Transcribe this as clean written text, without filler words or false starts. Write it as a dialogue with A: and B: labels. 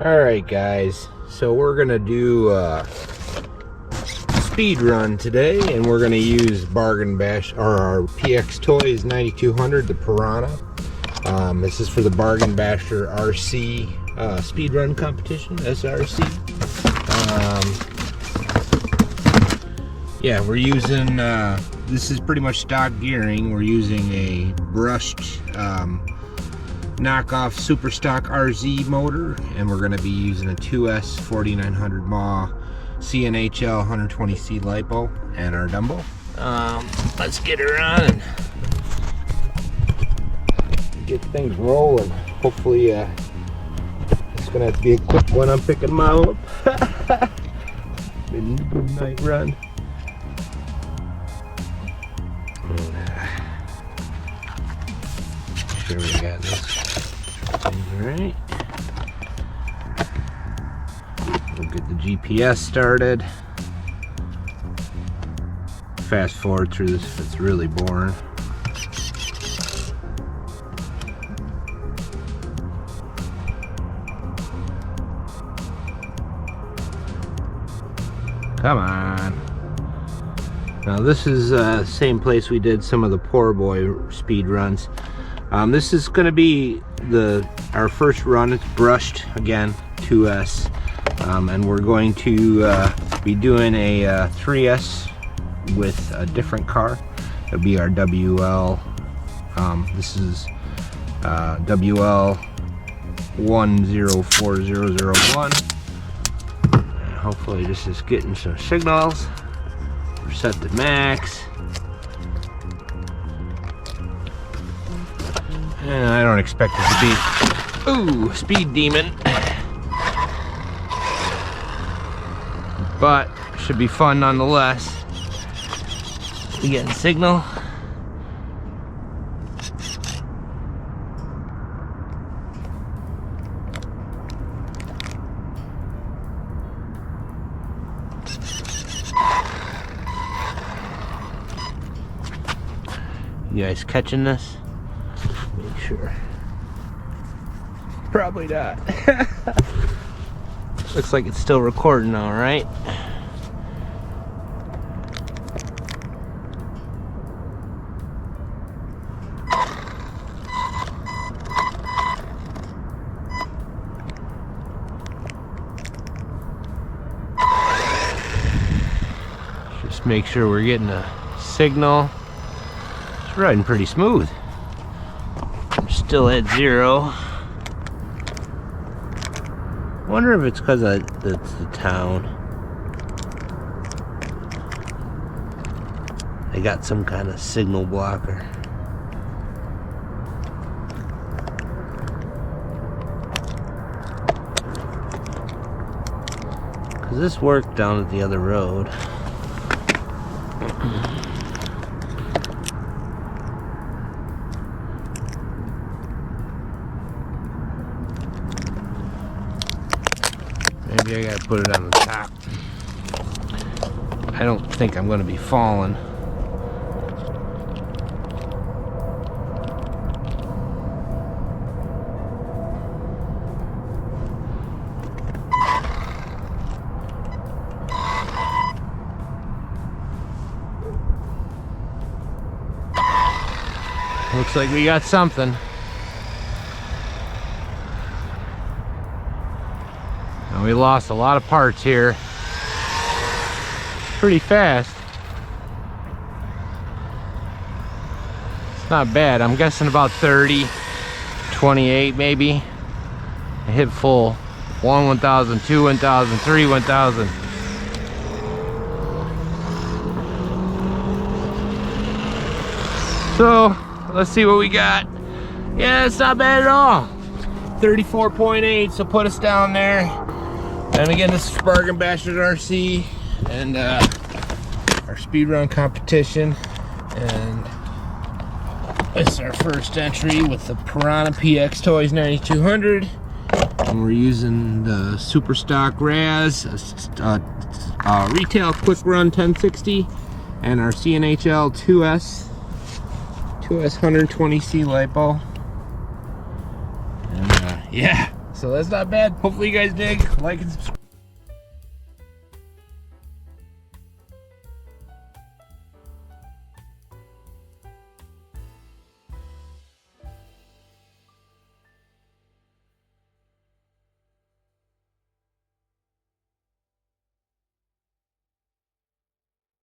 A: Alright guys, so we're gonna do a speed run today, and we're gonna use Bargain Bash or our PXtoys9200, the Piranha. This is for the Bargain Basher RC speed run competition, SRC. Yeah, we're using this is pretty much stock gearing. We're using a brushed knockoff SuperStock RZ motor, and we're going to be using a 2S 4900 mAh CNHL 120c LiPo and our Dumbo. Let's get her on and get things rolling. Hopefully it's going to have to be a quick one. I'm picking them up. Been a good night run. Sure we got this. Alright. We'll get the GPS started. Fast forward through this if it's really boring. Come on. Now this is the same place we did some of the poor boy speed runs. This is going to be our first run. It's brushed again, 2S, and we're going to be doing a 3S with a different car. It'll be our WL. This is WL1040001. Hopefully this is getting some signals. We're set to max. And I don't expect it to be, speed demon. But should be fun nonetheless. We getting signal. You guys catching this? Make sure. Probably not. Looks like it's still recording, all right. Just make sure we're getting a signal. It's riding pretty smooth. I'm still at 0. Wonder if it's because it's the town. They got some kind of signal blocker. Because this worked down at the other road. Maybe I gotta put it on the top. I don't think I'm gonna be falling. Looks like we got something. We lost a lot of parts here. Pretty fast. It's not bad. I'm guessing about 30, 28 maybe. I hit full. 1 1000, 2 1000, 3 1000. So let's see what we got. Yeah, it's not bad at all. 34.8, so put us down there. And again, this is Bargain Bashers RC and our speedrun competition. And this is our first entry with the Piranha PXtoys9200. And we're using the SuperStock RAS, retail quick run 1060, and our CNHL 2S 120c LiPo. And yeah, So that's not bad. Hopefully you guys dig. Like and subscribe.